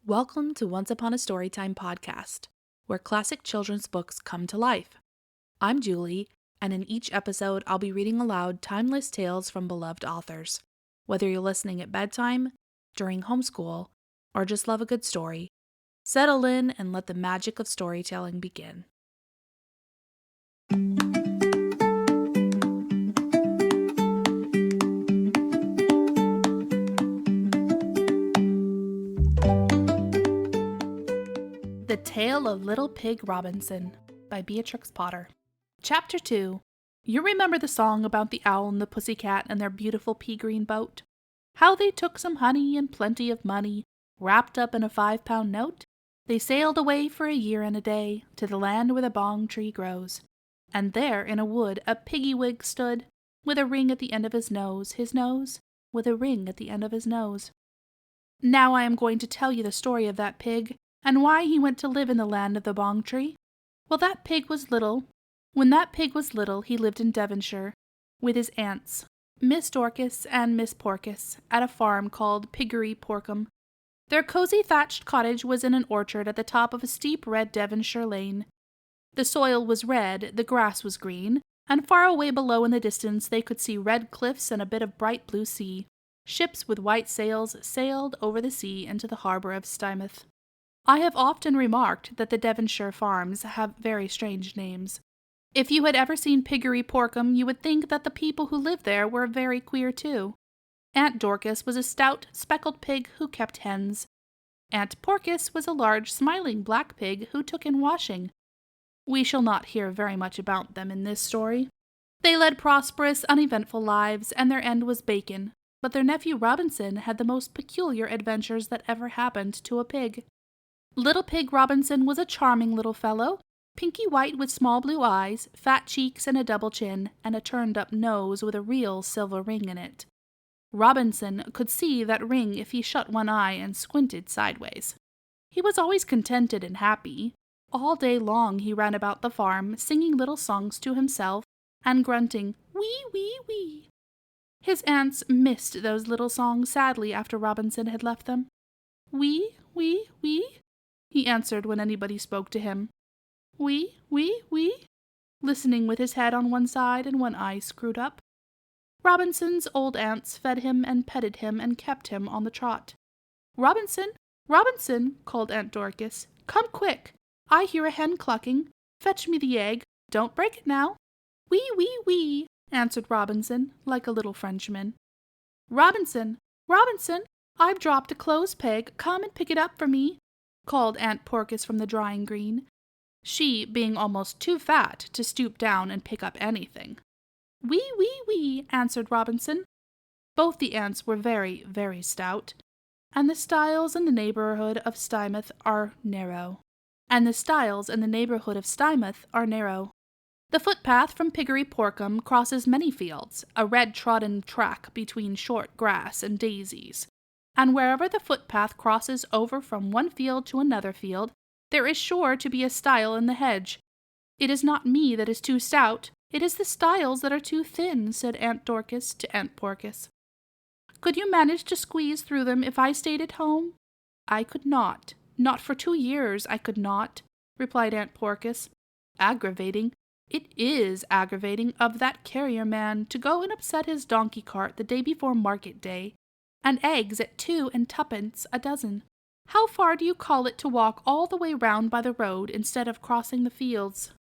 Welcome to Once Upon a Storytime Podcast, where classic children's books come to life. I'm Julie, and in each episode I'll be reading aloud timeless tales from beloved authors. Whether you're listening at bedtime, during homeschool, or just love a good story, settle in and let the magic of storytelling begin. The Tale of Little Pig Robinson by Beatrix Potter. Chapter 2. You remember the song about the owl and the pussycat and their beautiful pea-green boat? How they took some honey and plenty of money, wrapped up in a 5-pound note? They sailed away for a year and a day, to the land where the bong tree grows. And there in a wood a piggy-wig stood, with a ring at the end of his nose, with a ring at the end of his nose. Now I am going to tell you the story of that pig, and why he went to live in the land of the bong tree. Well, that pig was little. When that pig was little, he lived in Devonshire, with his aunts, Miss Dorcas and Miss Porcas, at a farm called Piggery Porcum. Their cozy thatched cottage was in an orchard at the top of a steep red Devonshire lane. The soil was red, the grass was green, and far away below in the distance they could see red cliffs and a bit of bright blue sea. Ships with white sails sailed over the sea into the harbour of Stymouth. I have often remarked that the Devonshire farms have very strange names. If you had ever seen Piggery Porcum, you would think that the people who lived there were very queer too. Aunt Dorcas was a stout, speckled pig who kept hens. Aunt Porcas was a large, smiling black pig who took in washing. We shall not hear very much about them in this story. They led prosperous, uneventful lives, and their end was bacon. But their nephew Robinson had the most peculiar adventures that ever happened to a pig. Little Pig Robinson was a charming little fellow, pinky white with small blue eyes, fat cheeks and a double chin, and a turned-up nose with a real silver ring in it. Robinson could see that ring if he shut one eye and squinted sideways. He was always contented and happy. All day long he ran about the farm, singing little songs to himself and grunting, wee, wee, wee. His aunts missed those little songs sadly after Robinson had left them. Wee, wee, wee, he answered when anybody spoke to him. Wee, wee, wee, listening with his head on one side and one eye screwed up. Robinson's old aunts fed him and petted him and kept him on the trot. Robinson, Robinson, called Aunt Dorcas, come quick. I hear a hen clucking. Fetch me the egg. Don't break it now. Wee, wee, wee, answered Robinson, like a little Frenchman. Robinson, Robinson, I've dropped a clothes peg. Come and pick it up for me, called Aunt Porcas from the drying green, she being almost too fat to stoop down and pick up anything. Wee, wee, wee, answered Robinson. Both the aunts were very, very stout, and the stiles in the neighborhood of Stymouth are narrow. The footpath from Piggery Porcum crosses many fields, a red-trodden track between short grass and daisies. And wherever the footpath crosses over from one field to another field, there is sure to be a stile in the hedge. It is not me that is too stout, it is the stiles that are too thin, said Aunt Dorcas to Aunt Porcas. Could you manage to squeeze through them if I stayed at home? I could not. Not for 2 years I could not, replied Aunt Porcas. Aggravating. It is aggravating of that carrier man to go and upset his donkey cart the day before market day. And eggs at 2 and 2pence a dozen. How far do you call it to walk all the way round by the road instead of crossing the fields?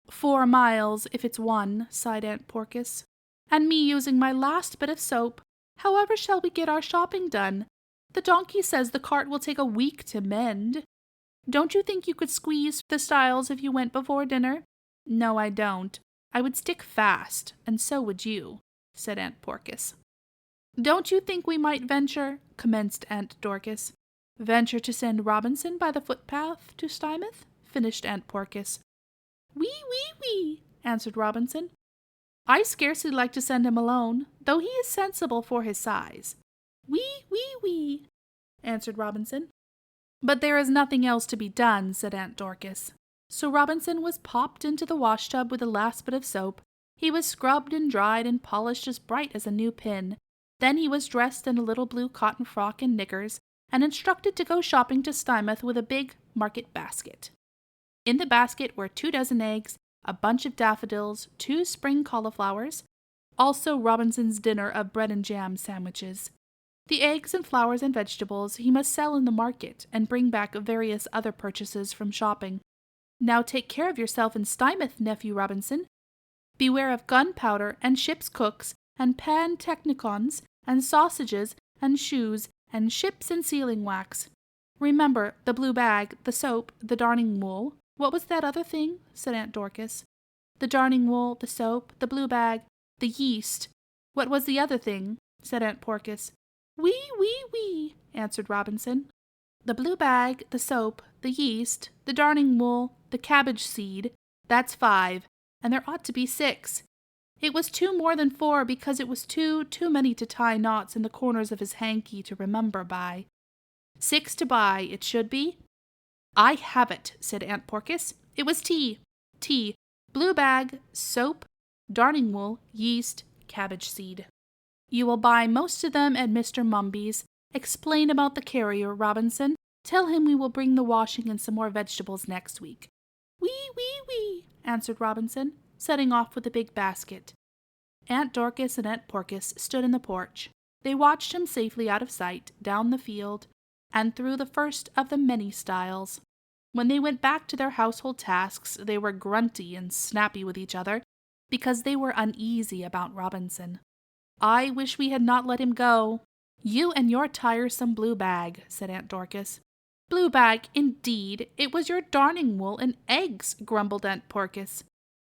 4 miles, if it's 1, sighed Aunt Porcas. And me using my last bit of soap. However shall we get our shopping done? The donkey says the cart will take a week to mend. Don't you think you could squeeze the stiles if you went before dinner? No, I don't. I would stick fast, and so would you, said Aunt Porcas. Don't you think we might venture, commenced Aunt Dorcas. Venture to send Robinson by the footpath to Stymouth, finished Aunt Porcas. Wee, wee, wee, answered Robinson. I scarcely like to send him alone, though he is sensible for his size. Wee, wee, wee, answered Robinson. But there is nothing else to be done, said Aunt Dorcas. So Robinson was popped into the wash-tub with the last bit of soap. He was scrubbed and dried and polished as bright as a new pin. Then he was dressed in a little blue cotton frock and knickers, and instructed to go shopping to Stymouth with a big market basket. In the basket were 2 dozen eggs, a bunch of daffodils, 2 spring cauliflowers, also Robinson's dinner of bread and jam sandwiches. The eggs and flowers and vegetables he must sell in the market and bring back various other purchases from shopping. Now take care of yourself in Stymouth, nephew Robinson. Beware of gunpowder and ship's cooks and pantechnicons and sausages and shoes and ships and sealing wax. Remember the blue bag, the soap, the darning wool. What was that other thing? Said Aunt Dorcas. The darning wool, the soap, the blue bag, the yeast. What was the other thing? Said Aunt Porcas. Wee, answered Robinson. The blue bag, the soap, the yeast, the darning wool, the cabbage seed. That's 5, and there ought to be 6. It was 2 more than 4 because it was too many to tie knots in the corners of his hanky to remember by. 6 to buy, it should be. I have it, said Aunt Porcas. It was tea, blue bag, soap, darning wool, yeast, cabbage seed. You will buy most of them at Mr. Mumby's. Explain about the carrier, Robinson. Tell him we will bring the washing and some more vegetables next week. Wee, answered Robinson, setting off with the big basket. Aunt Dorcas and Aunt Porcas stood in the porch. They watched him safely out of sight, down the field, and through the first of the many stiles. When they went back to their household tasks, they were grunty and snappy with each other, because they were uneasy about Robinson. I wish we had not let him go. You and your tiresome blue bag, said Aunt Dorcas. Blue bag, indeed. It was your darning wool and eggs, grumbled Aunt Porcas.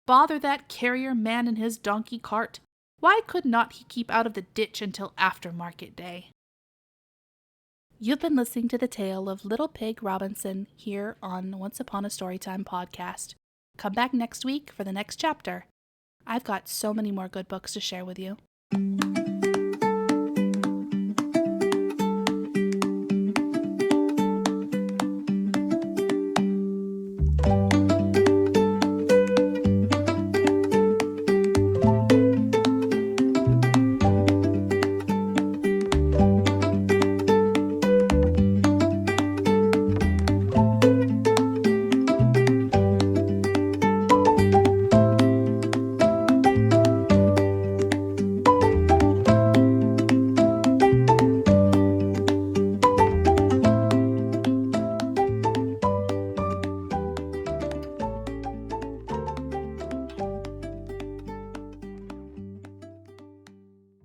Bother that carrier man and his donkey cart. Why could not he keep out of the ditch until after market day? You've been listening to the tale of Little Pig Robinson here on Once Upon a Storytime podcast. Come back next week for the next chapter. I've got so many more good books to share with you.